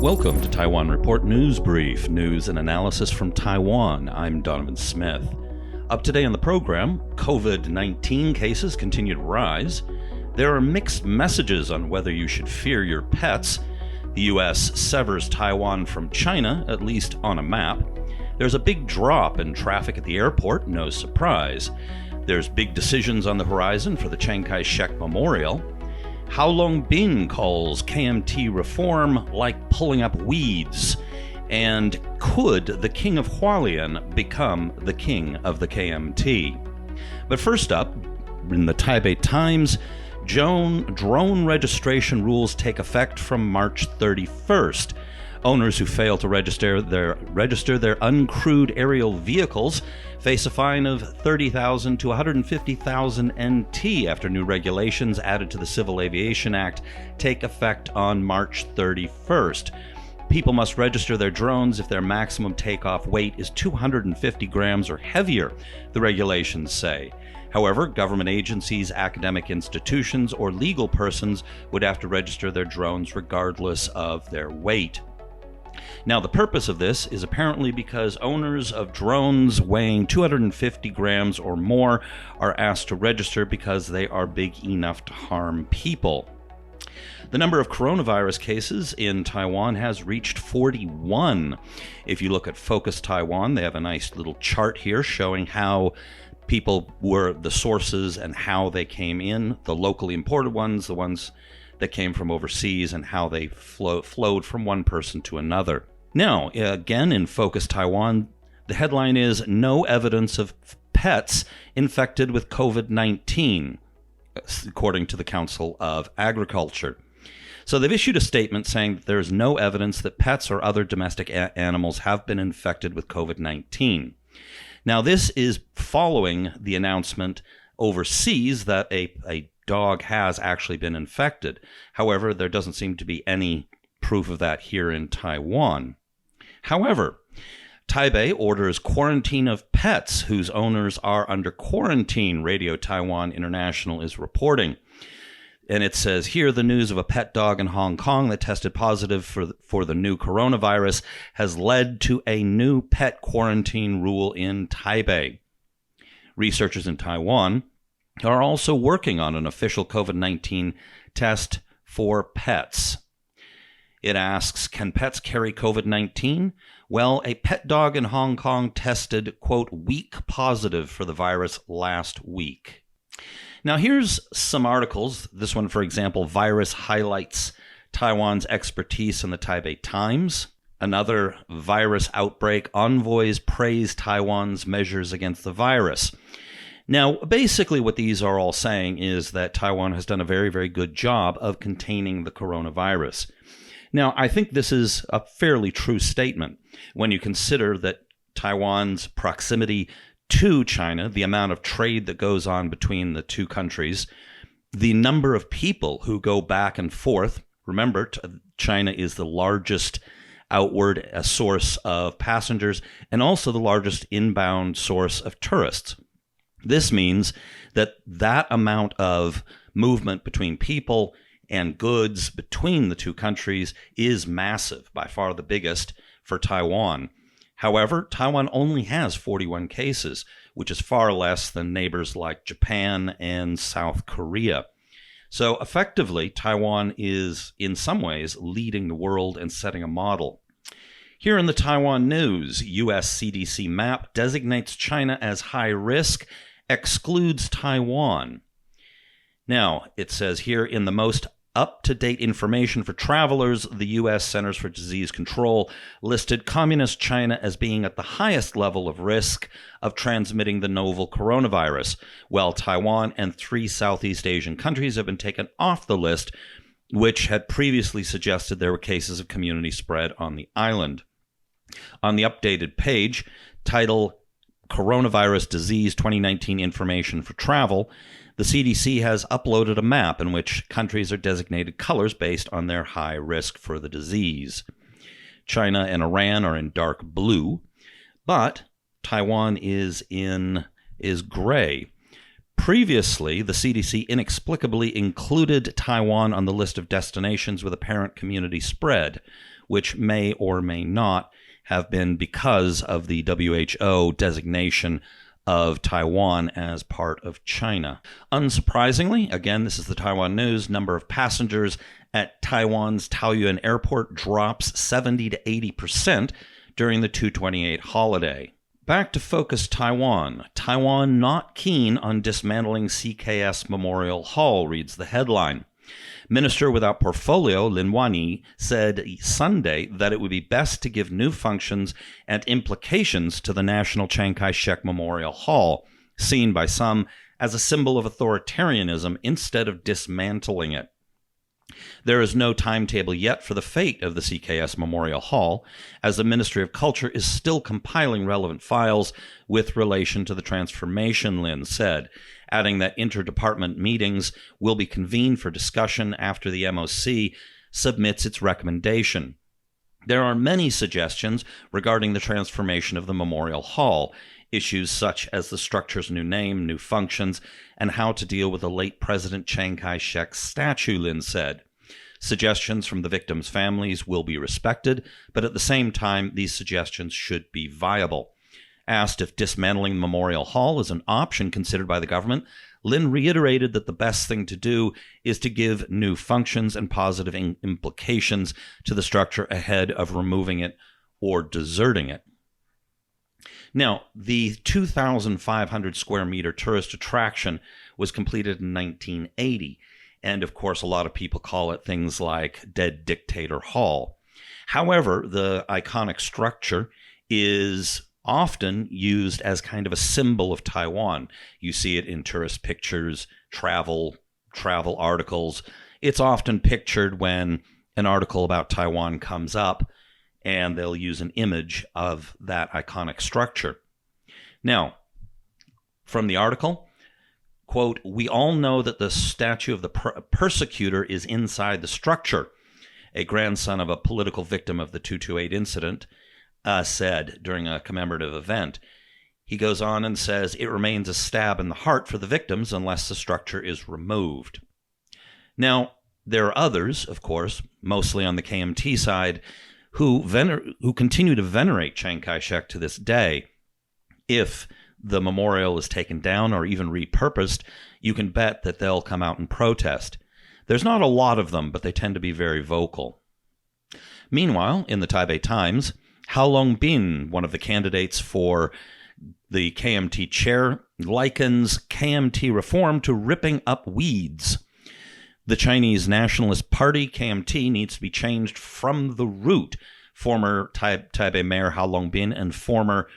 Welcome to Taiwan Report News Brief, news and analysis from Taiwan. I'm Donovan Smith. Up today on the program, COVID-19 cases continue to rise. There are mixed messages on whether you should fear your pets. The U.S. severs Taiwan from China, at least on a map. There's a big drop in traffic at the airport, no surprise. There's big decisions on the horizon for the Chiang Kai-shek Memorial. How Long Bin calls KMT reform like pulling up weeds. And could the King of Hualien become the king of the KMT? But first up, in the Taipei Times, drone registration rules take effect from March 31st. Owners who fail to register their uncrewed aerial vehicles face a fine of 30,000 to 150,000 NT after new regulations added to the Civil Aviation Act take effect on March 31st. People must register their drones if their maximum takeoff weight is 250 grams or heavier, the regulations say. However, government agencies, academic institutions, or legal persons would have to register their drones regardless of their weight. Now, the purpose of this is apparently because owners of drones weighing 250 grams or more are asked to register because they are big enough to harm people. The number of coronavirus cases in Taiwan has reached 41. If you look at Focus Taiwan, they have a nice little chart here showing how people were the sources and how they came in, the locally imported ones, the ones that came from overseas, and how they flowed from one person to another. Now, again, in Focus Taiwan, the headline is "No Evidence of Pets Infected with COVID-19," according to the Council of Agriculture. So they've issued a statement saying that there is no evidence that pets or other domestic animals have been infected with COVID-19. Now, this is following the announcement overseas that a dog has actually been infected. However, there doesn't seem to be any proof of that here in Taiwan. However, Taipei orders quarantine of pets whose owners are under quarantine, Radio Taiwan International is reporting. And it says here, the news of a pet dog in Hong Kong that tested positive for the new coronavirus has led to a new pet quarantine rule in Taipei. Researchers in Taiwan are also working on an official COVID-19 test for pets. It asks, can pets carry COVID-19? Well, a pet dog in Hong Kong tested, quote, weak positive for the virus last week. Now, here's some articles. This one, for example, virus highlights Taiwan's expertise in the Taipei Times. Another, virus outbreak, envoys praise Taiwan's measures against the virus. Now, basically what these are all saying is that Taiwan has done a very, very good job of containing the coronavirus. Now, I think this is a fairly true statement when you consider that Taiwan's proximity to China, the amount of trade that goes on between the two countries, the number of people who go back and forth. Remember, China is the largest outward source of passengers and also the largest inbound source of tourists. This means that amount of movement between people and goods between the two countries is massive, by far the biggest for Taiwan. However, Taiwan only has 41 cases, which is far less than neighbors like Japan and South Korea. So effectively, Taiwan is in some ways leading the world and setting a model. Here in the Taiwan news, U.S. CDC map designates China as high risk, excludes Taiwan. Now, it says here, in the most up-to-date information for travelers, the U.S. Centers for Disease Control listed Communist China as being at the highest level of risk of transmitting the novel coronavirus, while Taiwan and 3 Southeast Asian countries have been taken off the list, which had previously suggested there were cases of community spread on the island. On the updated page, title Coronavirus Disease 2019 Information for Travel, the CDC has uploaded a map in which countries are designated colors based on their high risk for the disease. China and Iran are in dark blue, but Taiwan is gray. Previously, the CDC inexplicably included Taiwan on the list of destinations with apparent community spread, which may or may not have been because of the WHO designation of Taiwan as part of China. Unsurprisingly, again, this is the Taiwan News, number of passengers at Taiwan's Taoyuan airport drops 70 to 80% during the 2/28 holiday. Back to focus Taiwan. Taiwan not keen on dismantling CKS Memorial Hall, reads the headline. Minister without portfolio Lin Wanyi said Sunday that it would be best to give new functions and implications to the National Chiang Kai-shek Memorial Hall, seen by some as a symbol of authoritarianism instead of dismantling it. There is no timetable yet for the fate of the CKS Memorial Hall, as the Ministry of Culture is still compiling relevant files with relation to the transformation, Lin said, adding that interdepartment meetings will be convened for discussion after the MOC submits its recommendation. There are many suggestions regarding the transformation of the Memorial Hall, issues such as the structure's new name, new functions, and how to deal with the late President Chiang Kai-shek's statue, Lin said. Suggestions from the victims' families will be respected, but at the same time, these suggestions should be viable. Asked if dismantling the Memorial Hall is an option considered by the government, Lin reiterated that the best thing to do is to give new functions and positive implications to the structure ahead of removing it or deserting it. Now, the 2,500 square meter tourist attraction was completed in 1980, and of course a lot of people call it things like Dead Dictator Hall. However, the iconic structure is often used as kind of a symbol of Taiwan. You see it in tourist pictures, travel articles. It's often pictured when an article about Taiwan comes up, and they'll use an image of that iconic structure. Now, from the article, quote, "We all know that the statue of the persecutor is inside the structure," a grandson of a political victim of the 228 incident said during a commemorative event. He goes on and says, "It remains a stab in the heart for the victims unless the structure is removed." Now, there are others, of course, mostly on the KMT side, who continue to venerate Chiang Kai-shek to this day. If the memorial is taken down or even repurposed, you can bet that they'll come out and protest. There's not a lot of them, but they tend to be very vocal. Meanwhile, in the Taipei Times, Hao Longbin, one of the candidates for the KMT chair, likens KMT reform to ripping up weeds. The Chinese Nationalist Party, KMT, needs to be changed from the root, former Taipei Mayor Hao Longbin and former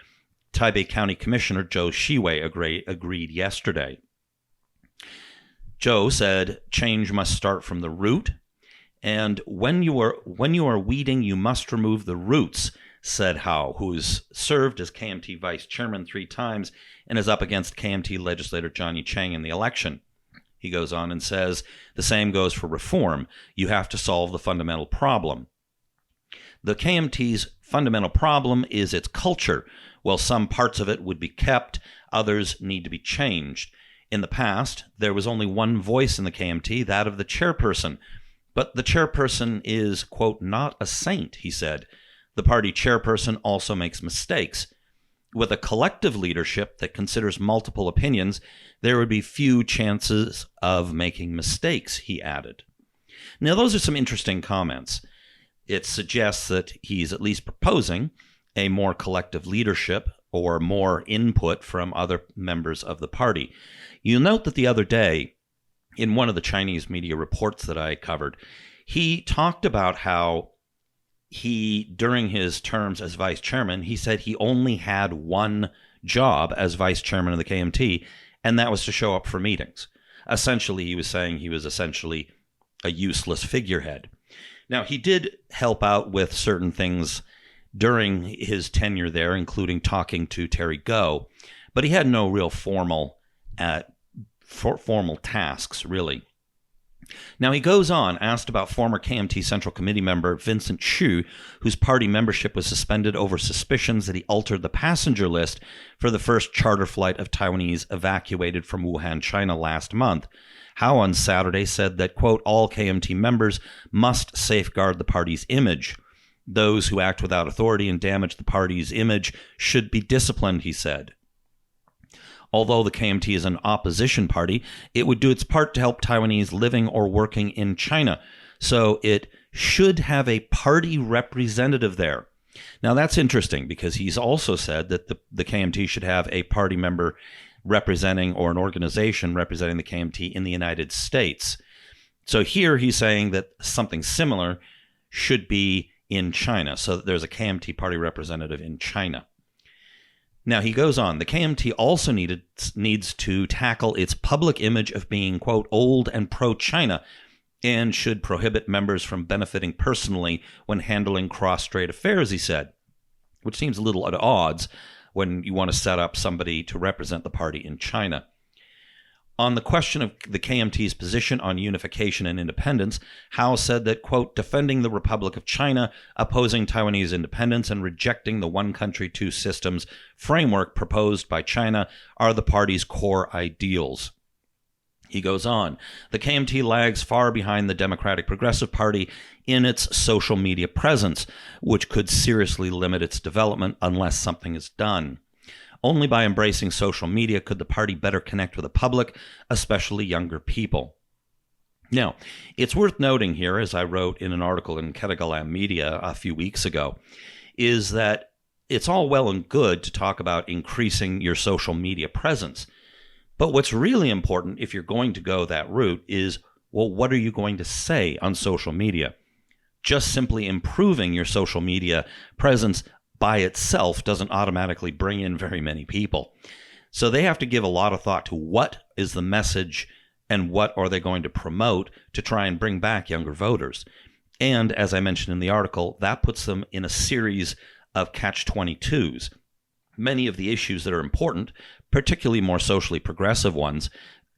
Taipei County Commissioner Zhou Shiwei agreed yesterday. Zhou said, "Change must start from the root, and when you are weeding, you must remove the roots," said Hao, who has served as KMT vice chairman 3 times and is up against KMT legislator Johnny Chang in the election. He goes on and says, "The same goes for reform. You have to solve the fundamental problem. The KMT's fundamental problem is its culture. While some parts of it would be kept, others need to be changed. In the past, there was only one voice in the KMT, that of the chairperson. But the chairperson is, quote, not a saint," he said. "The party chairperson also makes mistakes. With a collective leadership that considers multiple opinions, there would be few chances of making mistakes," he added. Now, those are some interesting comments. It suggests that he's at least proposing a more collective leadership or more input from other members of the party. You'll note that the other day, in one of the Chinese media reports that I covered, he talked about how during his terms as vice chairman, he said he only had one job as vice chairman of the KMT, and that was to show up for meetings. Essentially, he was saying he was essentially a useless figurehead. Now, he did help out with certain things during his tenure there, including talking to Terry Goh, but he had no real formal tasks, really. Now he goes on, asked about former KMT Central Committee member Vincent Xu, whose party membership was suspended over suspicions that he altered the passenger list for the first charter flight of Taiwanese evacuated from Wuhan, China last month. Hao on Saturday said that, quote, all KMT members must safeguard the party's image. Those who act without authority and damage the party's image should be disciplined, he said. Although the KMT is an opposition party, it would do its part to help Taiwanese living or working in China. So it should have a party representative there. Now that's interesting because he's also said that the KMT should have a party member representing or an organization representing the KMT in the United States. So here he's saying that something similar should be in China. So there's a KMT party representative in China. Now, he goes on, the KMT also needs to tackle its public image of being, quote, old and pro-China, and should prohibit members from benefiting personally when handling cross-strait affairs, he said, which seems a little at odds when you want to set up somebody to represent the party in China. On the question of the KMT's position on unification and independence, Hao said that, quote, defending the Republic of China, opposing Taiwanese independence, and rejecting the one country, two systems framework proposed by China are the party's core ideals. He goes on, the KMT lags far behind the Democratic Progressive Party in its social media presence, which could seriously limit its development unless something is done. Only by embracing social media could the party better connect with the public, especially younger people. Now, it's worth noting here, as I wrote in an article in Ketagalam Media a few weeks ago, is that it's all well and good to talk about increasing your social media presence. But what's really important if you're going to go that route is, well, what are you going to say on social media? Just simply improving your social media presence by itself doesn't automatically bring in very many people. So they have to give a lot of thought to what is the message and what are they going to promote to try and bring back younger voters. And as I mentioned in the article, that puts them in a series of catch-22s. Many of the issues that are important, particularly more socially progressive ones,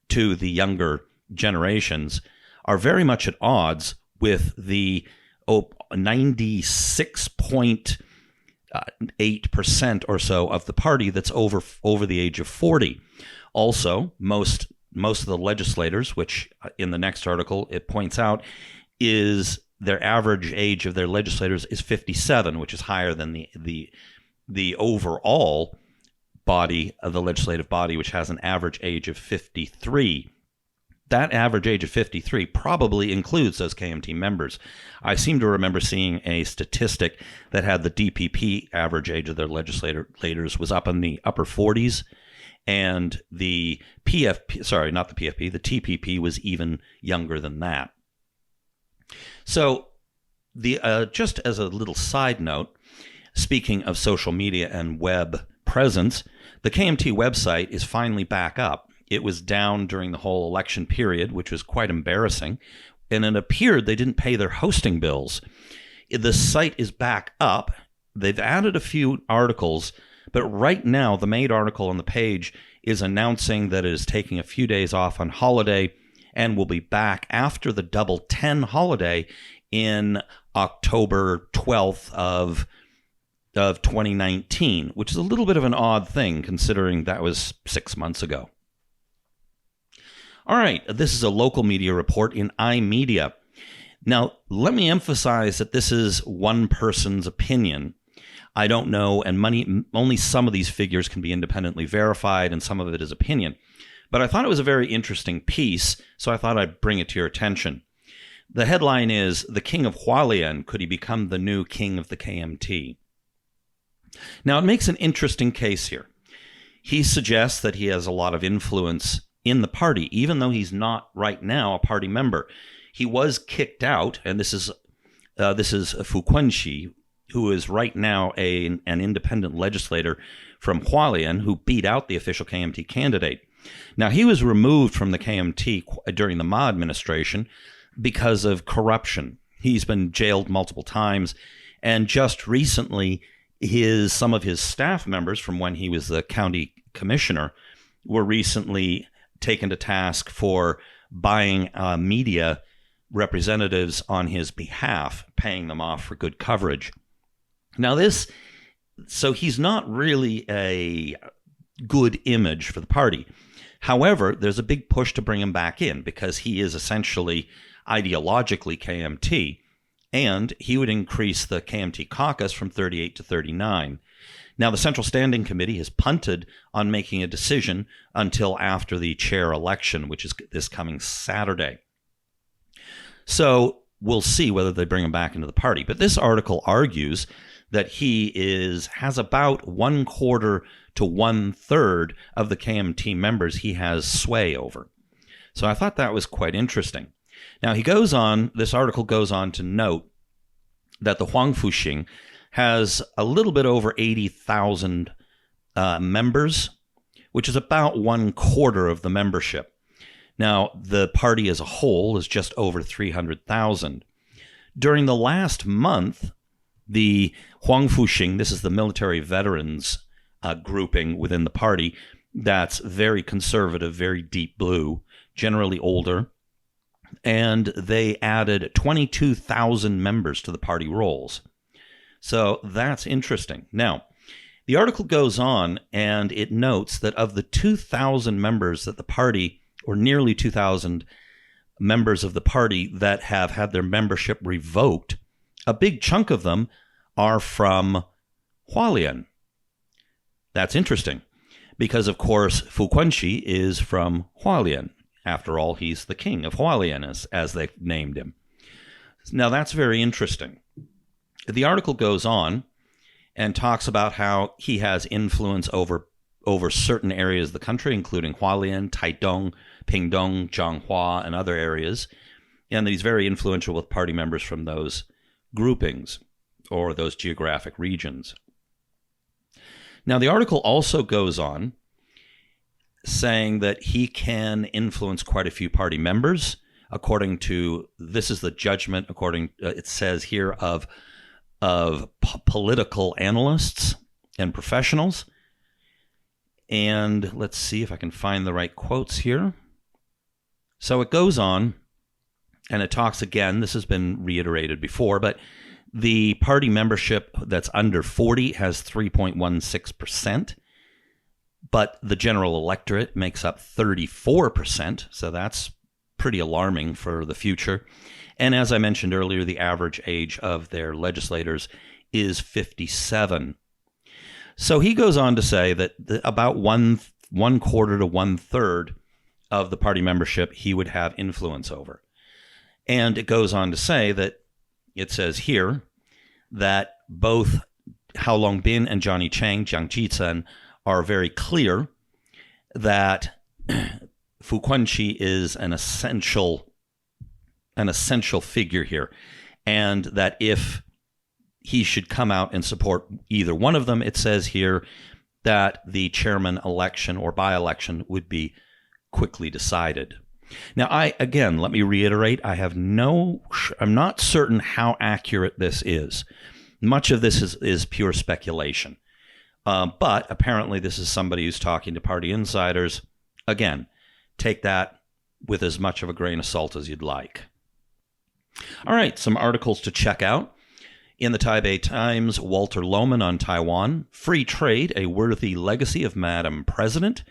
to the younger generations, are very much at odds with the 96.8% or so of the party that's over the age of 40. Also, most of the legislators, which in the next article it points out, is their average age of their legislators is 57, which is higher than the overall body of the legislative body, which has an average age of 53. That average age of 53 probably includes those KMT members. I seem to remember seeing a statistic that had the DPP average age of their legislators was up in the upper 40s, and the PFP, sorry, not the PFP, the TPP was even younger than that. So, just as a little side note, speaking of social media and web presence, the KMT website is finally back up. It was down during the whole election period, which was quite embarrassing, and it appeared they didn't pay their hosting bills. The site is back up. They've added a few articles, but right now the main article on the page is announcing that it is taking a few days off on holiday and will be back after the Double 10 holiday in October 12th of 2019, which is a little bit of an odd thing considering that was 6 months ago. All right, this is a local media report in iMedia. Now, let me emphasize that this is one person's opinion. I don't know, and only some of these figures can be independently verified, and some of it is opinion. But I thought it was a very interesting piece, so I thought I'd bring it to your attention. The headline is, "The King of Hualien, Could He Become the New King of the KMT?" Now, it makes an interesting case here. He suggests that he has a lot of influence in the party, even though he's not right now a party member. He was kicked out, and this is Fu Quenxi, who is right now an independent legislator from Hualien, who beat out the official KMT candidate. Now, he was removed from the KMT during the Ma administration because of corruption. He's been jailed multiple times, and just recently, some of his staff members from when he was the county commissioner were recently taken to task for buying media representatives on his behalf, paying them off for good coverage. Now so he's not really a good image for the party. However, there's a big push to bring him back in because he is essentially ideologically KMT, and he would increase the KMT caucus from 38 to 39. Now, the Central Standing Committee has punted on making a decision until after the chair election, which is this coming Saturday. So we'll see whether they bring him back into the party. But this article argues that he has about 1/4 to 1/3 of the KMT members he has sway over. So I thought that was quite interesting. Now this article goes on to note that the Huangfuxing has a little bit over 80,000 members, which is about 1/4 of the membership. Now, the party as a whole is just over 300,000. During the last month, the Huangfuxing, this is the military veterans grouping within the party, that's very conservative, very deep blue, generally older, and they added 22,000 members to the party rolls. So that's interesting. Now, the article goes on and it notes that of the 2,000 members that the party, or nearly 2,000 members of the party that have had their membership revoked, a big chunk of them are from Hualien. That's interesting because, of course, Fu Quanxi is from Hualien. After all, he's the King of Hualien, as they've named him. Now, that's very interesting. The article goes on and talks about how he has influence over certain areas of the country, including Hualien, Taidong, Pingdong, Zhanghua, and other areas, and that he's very influential with party members from those groupings or those geographic regions. Now, the article also goes on saying that he can influence quite a few party members, according to, this is the judgment, it says here, of political analysts and professionals. And let's see if I can find the right quotes here. So it goes on, and it talks again, this has been reiterated before, but the party membership that's under 40 has 3.16%, but the general electorate makes up 34%, so that's pretty alarming for the future. And as I mentioned earlier, the average age of their legislators is 57. So he goes on to say that about 1/4 to 1/3 of the party membership he would have influence over. And it goes on to say that, it says here, that both Hao Longbin and Johnny Chang, Jiang Jitsen, are very clear that Fu Quanxi is an essential figure here, and that if he should come out and support either one of them, it says here that the chairman election or by-election would be quickly decided. Now, let me reiterate, I'm not certain how accurate this is. Much of this is pure speculation. But apparently this is somebody who's talking to party insiders. Again, take that with as much of a grain of salt as you'd like. All right, some articles to check out. In the Taipei Times, Walter Lohman on Taiwan, Free Trade, a Worthy Legacy of Madam President,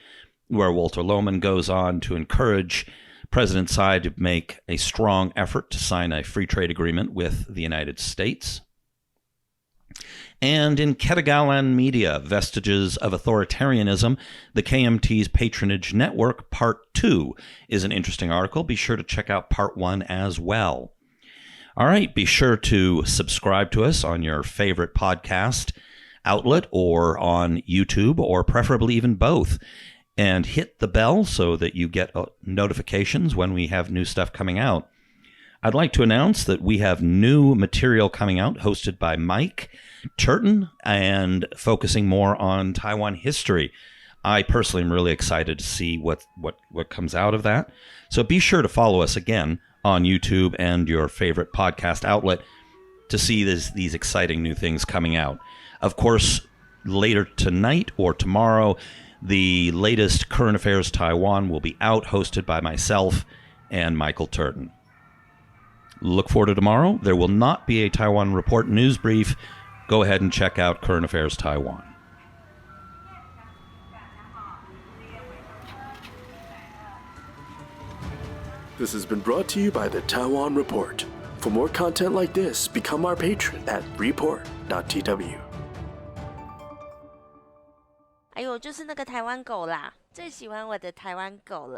where Walter Lohman goes on to encourage President Tsai to make a strong effort to sign a free trade agreement with the United States. And in Ketagalan Media, Vestiges of Authoritarianism, the KMT's Patronage Network, Part 2 is an interesting article. Be sure to check out Part 1 as well. All right, be sure to subscribe to us on your favorite podcast outlet or on YouTube, or preferably even both. And hit the bell so that you get notifications when we have new stuff coming out. I'd like to announce that we have new material coming out hosted by Mike Turton and focusing more on Taiwan history. I personally am really excited to see what comes out of that. So be sure to follow us again on YouTube and your favorite podcast outlet to see these exciting new things coming out. Of course, later tonight or tomorrow, the latest Current Affairs Taiwan will be out, hosted by myself and Michael Turton. Look forward to tomorrow. There will not be a Taiwan Report news brief. Go ahead and check out Current Affairs Taiwan. This has been brought to you by the Taiwan Report. For more content like this, become our patron at report.tw. 哎呦，就是那个台湾狗啦，最喜欢我的台湾狗了。